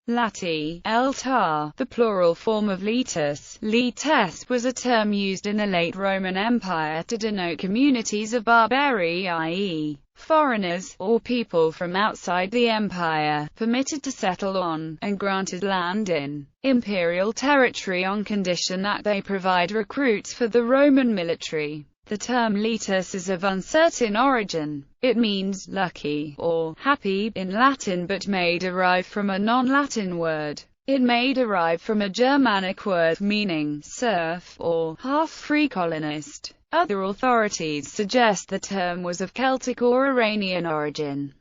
Laeti, L-tar, the plural form of letus. Letes was a term used in the late Roman Empire to denote communities of barbari, i.e., foreigners, or people from outside the empire, permitted to settle on, and granted land in, imperial territory on condition that they provide recruits for the Roman military. The term letus is of uncertain origin. It means lucky or happy in Latin but may derive from a non-Latin word. It may derive from a Germanic word meaning serf or half-free colonist. Other authorities suggest the term was of Celtic or Iranian origin.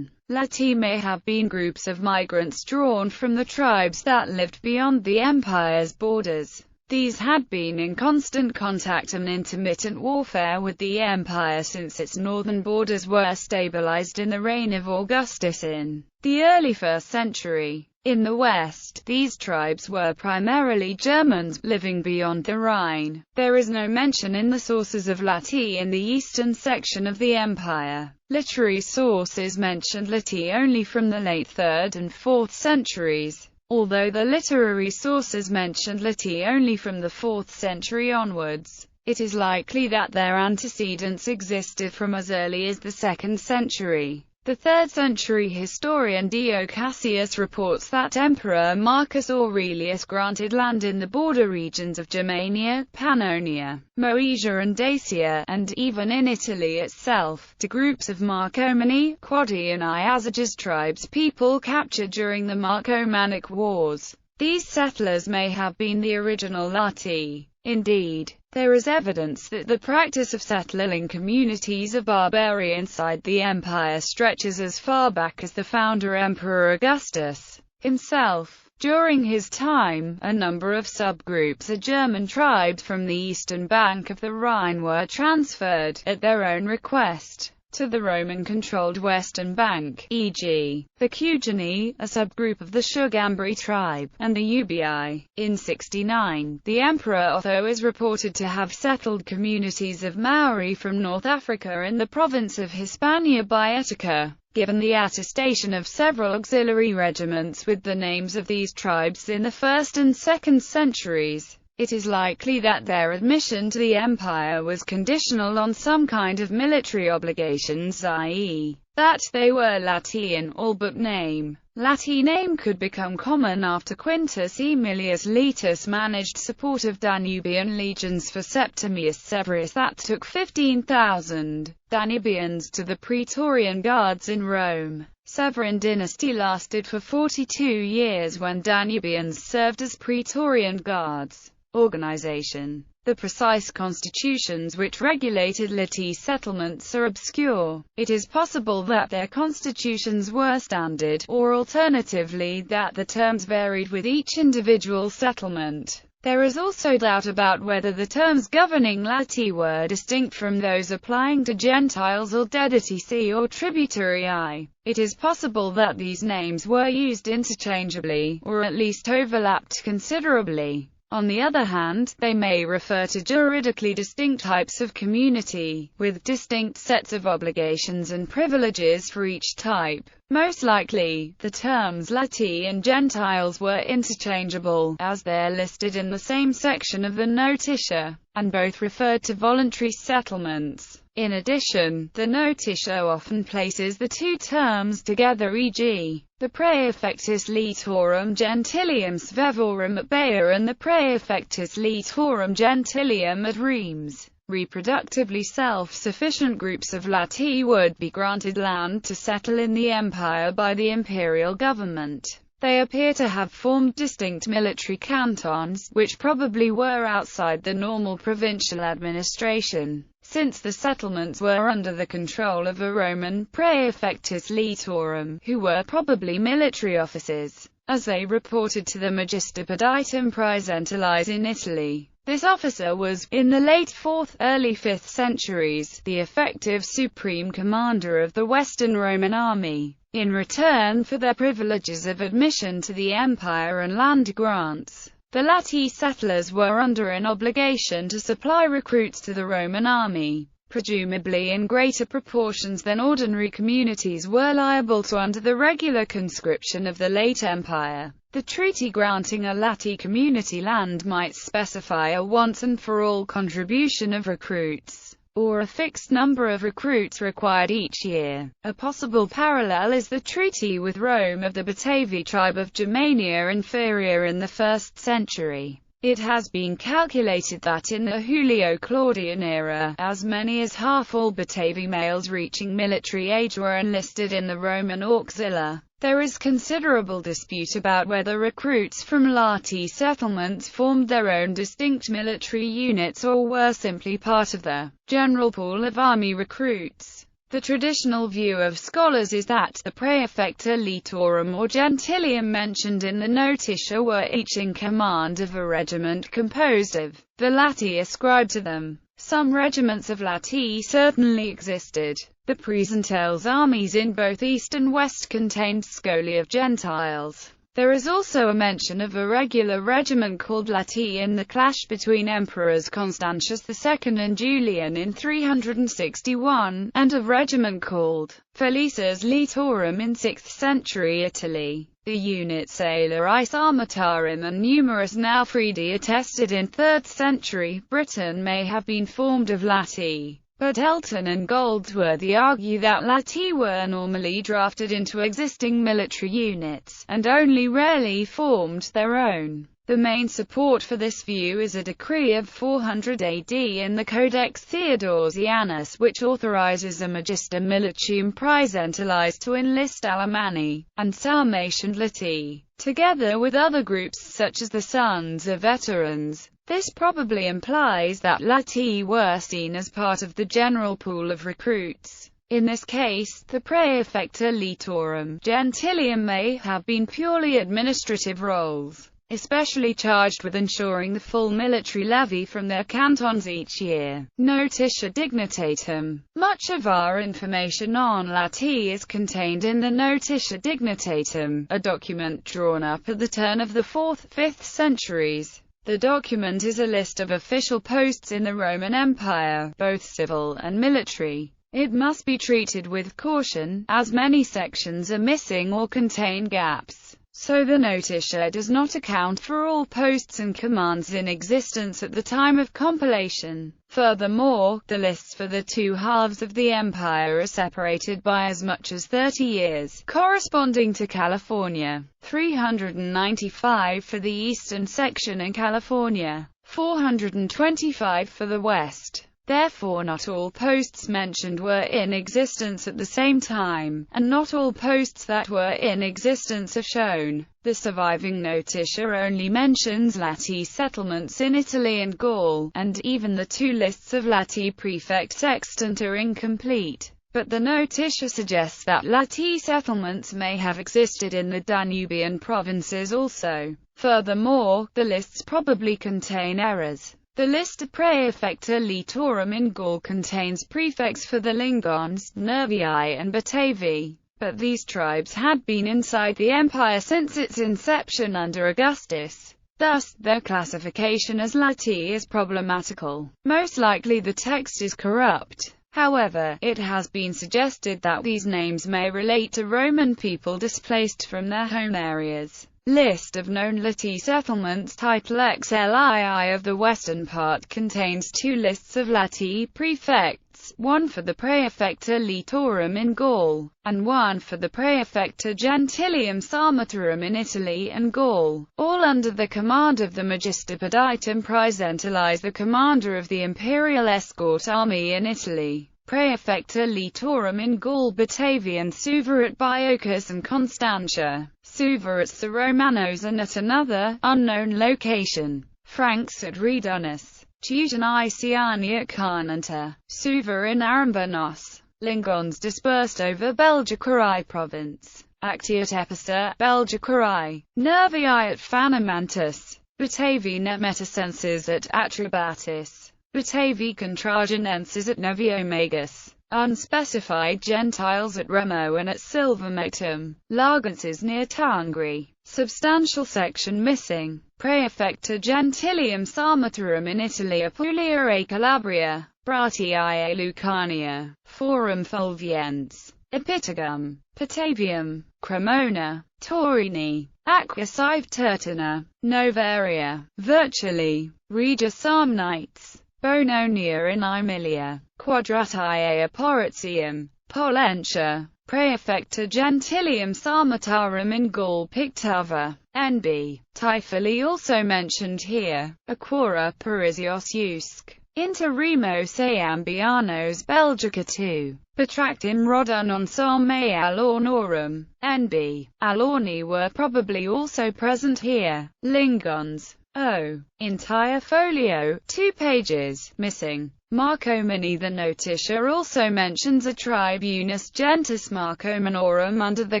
Laeti may have been groups of migrants drawn from the tribes that lived beyond the empire's borders. These had been in constant contact and intermittent warfare with the empire since its northern borders were stabilized in the reign of Augustus in the early 1st century. In the west, these tribes were primarily Germans, living beyond the Rhine. There is no mention in the sources of Laeti in the eastern section of the empire. Literary sources mentioned Laeti only from the late 3rd and 4th centuries. Although the literary sources mentioned Laeti only from the 4th century onwards, it is likely that their antecedents existed from as early as the 2nd century. The 3rd century historian Dio Cassius reports that Emperor Marcus Aurelius granted land in the border regions of Germania, Pannonia, Moesia and Dacia, and even in Italy itself, to groups of Marcomanni, Quadi and Iazyges tribes people captured during the Marcomannic Wars. These settlers may have been the original Laeti. Indeed, there is evidence that the practice of settling communities of barbari inside the empire stretches as far back as the founder Emperor Augustus himself. During his time, a number of subgroups of German tribes from the eastern bank of the Rhine were transferred, at their own request, to the Roman-controlled western bank, e.g., the Cugini, a subgroup of the Shugambri tribe, and the Ubii. In 69, the Emperor Otho is reported to have settled communities of Maori from North Africa in the province of Hispania Baetica. Given the attestation of several auxiliary regiments with the names of these tribes in the 1st and 2nd centuries, it is likely that their admission to the empire was conditional on some kind of military obligations, i.e., that they were Laeti in all but name. Laeti name could become common after Quintus Aemilius Laetus managed support of Danubian legions for Septimius Severus that took 15,000 Danubians to the Praetorian Guards in Rome. Severan dynasty lasted for 42 years when Danubians served as Praetorian Guards. Organization. The precise constitutions which regulated Laeti settlements are obscure. It is possible that their constitutions were standard, or alternatively that the terms varied with each individual settlement. There is also doubt about whether the terms governing Laeti were distinct from those applying to Gentiles or Dedici or Tributary. It is possible that these names were used interchangeably, or at least overlapped considerably. On the other hand, they may refer to juridically distinct types of community, with distinct sets of obligations and privileges for each type. Most likely, the terms Laeti and Gentiles were interchangeable, as they're listed in the same section of the Notitia, and both referred to voluntary settlements. In addition, the Notitia often places the two terms together, e.g., the Praefectus Laetorum Gentilium Svevorum at Bayer and the Praefectus Laetorum Gentilium at Reims. Reproductively self-sufficient groups of Laeti would be granted land to settle in the empire by the imperial government. They appear to have formed distinct military cantons, which probably were outside the normal provincial administration, since the settlements were under the control of a Roman Praefectus Laetorum, who were probably military officers, as they reported to the Magister Peditum Praesentialis in Italy. This officer was, in the late 4th, early 5th centuries, the effective supreme commander of the Western Roman army. In return for their privileges of admission to the empire and land grants, the Laeti settlers were under an obligation to supply recruits to the Roman army. presumably in greater proportions than ordinary communities were liable to under the regular conscription of the late empire. The treaty granting a Laeti community land might specify a once-and-for-all contribution of recruits, or a fixed number of recruits required each year. A possible parallel is the treaty with Rome of the Batavi tribe of Germania Inferior in the 1st century. It has been calculated that in the Julio-Claudian era, as many as half all Batavi males reaching military age were enlisted in the Roman auxilia. There is considerable dispute about whether recruits from Laeti settlements formed their own distinct military units or were simply part of the general pool of army recruits. The traditional view of scholars is that the praefecta litorum or gentilium mentioned in the notitia were each in command of a regiment composed of the Laeti ascribed to them. Some regiments of Laeti certainly existed. The Praesentales armies in both East and West contained scoli of Gentiles. There is also a mention of a regular regiment called Laeti in the clash between Emperors Constantius II and Julian in 361, and a regiment called Felices Litorum in 6th century Italy. The units Alaris Armatarum and numerous Naufridi attested in 3rd century Britain may have been formed of Laeti. But Elton and Goldsworthy argue that Laeti were normally drafted into existing military units, and only rarely formed their own. The main support for this view is a decree of 400 AD in the Codex Theodosianus, which authorizes a Magister Militium Praesentialis to enlist Alemanni and Sarmatian Laeti, together with other groups such as the Sons of Veterans. This probably implies that Laeti were seen as part of the general pool of recruits. In this case, the praefecta litorum gentilium may have been purely administrative roles, especially charged with ensuring the full military levy from their cantons each year. Notitia dignitatum. Much of our information on Laeti is contained in the Notitia dignitatum, a document drawn up at the turn of the 4th–5th centuries. The document is a list of official posts in the Roman Empire, both civil and military. It must be treated with caution, as many sections are missing or contain gaps. So the Notitia does not account for all posts and commands in existence at the time of compilation. Furthermore, the lists for the two halves of the empire are separated by as much as 30 years, corresponding to California, 395 for the eastern section and California, 425 for the west. Therefore not all posts mentioned were in existence at the same time, and not all posts that were in existence are shown. The surviving Notitia only mentions Laeti settlements in Italy and Gaul, and even the two lists of Laeti prefects extant are incomplete. But the Notitia suggests that Laeti settlements may have existed in the Danubian provinces also. Furthermore, the lists probably contain errors. The list of praefecta litorum in Gaul contains prefects for the Lingons, Nervii and Batavi, but these tribes had been inside the empire since its inception under Augustus. Thus, their classification as Laeti is problematical. Most likely the text is corrupt. However, it has been suggested that these names may relate to Roman people displaced from their home areas. List of known Laeti settlements. Title XLII of the western part contains two lists of Laeti prefects, one for the praefecta litorum in Gaul, and one for the praefecta gentilium Sarmatorum in Italy and Gaul, all under the command of the Magister Peditum Praesentialis, the commander of the imperial escort army in Italy. Praefecta litorum in Gaul, Batavian Suverat Biocus and Constantia. Suverats the Romanos, and at another, unknown location, Franks at Redunus. Teutonicae at Carnunta. Suver in Arambanos. Lingons dispersed over Belgicae province. Acti at Epista, Belgicae. Nervii at Phanomantus. Batavi Metacenses at Attribatis. Batavi Contragenenses at Noviomagus. Unspecified Gentiles at Remo and at Silvermectum. Lagences near Tangri. Substantial section missing. Praefecta Gentilium Sarmatorum in Italy, Apulia e Calabria. Bratiae Lucania, Forum Fulviense, Epitagum, Patavium, Cremona, Torini, Aqua Sive Tertina, Novaria, Virtually, Regia Samnites, Bononia in Emilia, Quadratiae Aporitium, Pollentia, Praefecta Gentilium Sarmatarum in Gaul Pictava, NB, Tifoli also mentioned here, Aquara Parisios Usque, Inter Remos Ambianos Belgica 2, Petractim Rodun ensemble Alornorum, NB, Alorni were probably also present here, Lingons, O, entire folio, 2 pages, missing. Marcomani. The notitia also mentions a tribunus gentis Marcomanorum under the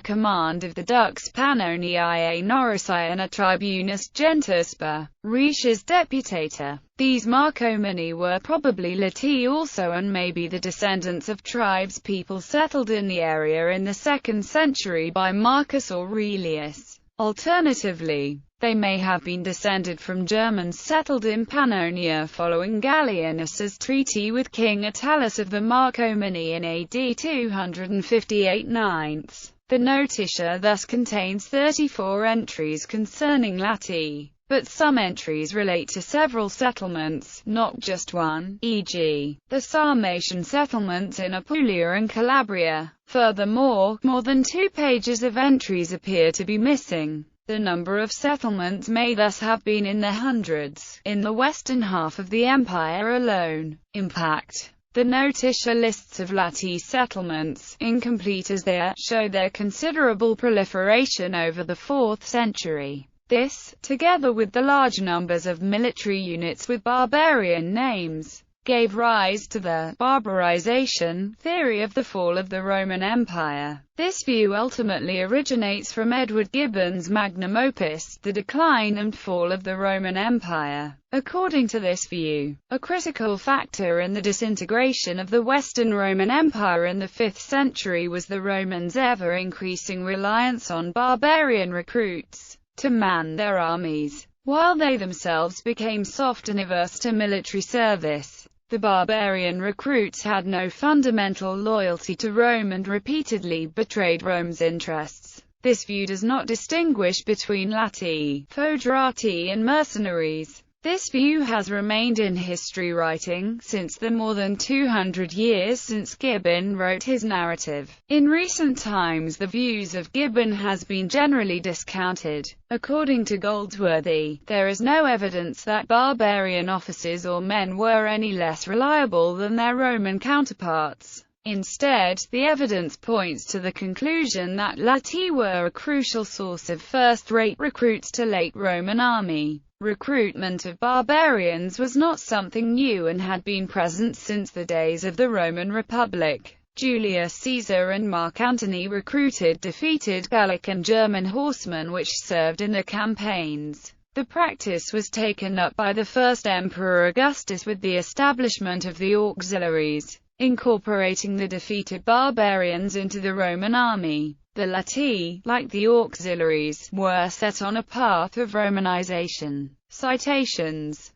command of the dux Pannoniae Norrisii and a tribunus gentis per Retius deputator. These Marcomani were probably Laeti also and may be the descendants of tribes people settled in the area in the 2nd century by Marcus Aurelius. Alternatively, they may have been descended from Germans settled in Pannonia following Gallienus's treaty with King Attalus of the Marcomani in AD 258 9. The notitia thus contains 34 entries concerning Laeti, but some entries relate to several settlements, not just one, e.g., the Sarmatian settlements in Apulia and Calabria. Furthermore, more than 2 pages of entries appear to be missing. The number of settlements may thus have been in the hundreds, in the western half of the empire alone. Impact. The notitia lists of Laeti settlements, incomplete as they are, show their considerable proliferation over the 4th century. This, together with the large numbers of military units with barbarian names, gave rise to the barbarization theory of the fall of the Roman Empire. This view ultimately originates from Edward Gibbon's magnum opus, The Decline and Fall of the Roman Empire. According to this view, a critical factor in the disintegration of the Western Roman Empire in the 5th century was the Romans' ever-increasing reliance on barbarian recruits to man their armies, while they themselves became soft and averse to military service. The barbarian recruits had no fundamental loyalty to Rome and repeatedly betrayed Rome's interests. This view does not distinguish between Laeti, foederati and mercenaries. This view has remained in history writing since the more than 200 years since Gibbon wrote his narrative. In recent times the views of Gibbon has been generally discounted. According to Goldsworthy, there is no evidence that barbarian officers or men were any less reliable than their Roman counterparts. Instead, the evidence points to the conclusion that Laeti were a crucial source of first-rate recruits to late Roman army. Recruitment of barbarians was not something new and had been present since the days of the Roman Republic. Julius Caesar and Mark Antony recruited defeated Gallic and German horsemen which served in the campaigns. The practice was taken up by the first Emperor Augustus with the establishment of the auxiliaries, incorporating the defeated barbarians into the Roman army. The Laeti, like the auxiliaries, were set on a path of Romanization. Citations.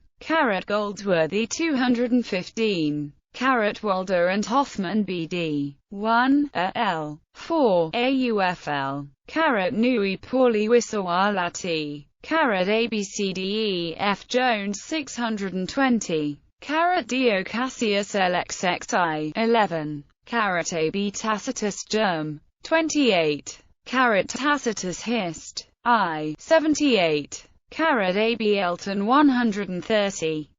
Goldsworthy 215. Walder and Hoffman B.D. 1, L. 4, AUFL. Nui Pauli Wissawa Laeti. ABCDE Jones 620. Dio Cassius LXXI 11. AB Tacitus Germ 28. Tacitus Hist. I. 78. AB Elton 130.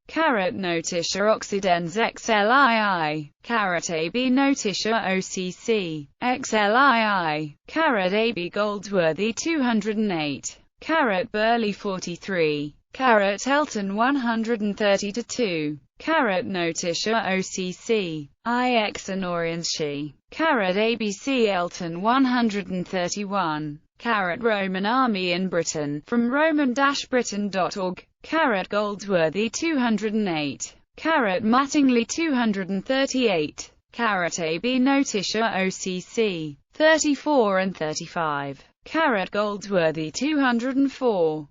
Notitia Occidens XLII. AB Notitia OCC. XLII. AB Goldsworthy 208. Burley 43. Elton 130-2. Notitia OCC. IX Honorianshi. ABC Elton 131. Roman Army in Britain, from roman-britain.org. Goldsworthy 208. Mattingly 238. AB Notitia OCC. 34 and 35. Goldsworthy 204.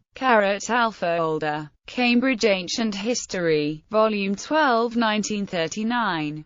Alpha Older. Cambridge Ancient History. Volume 12, 1939.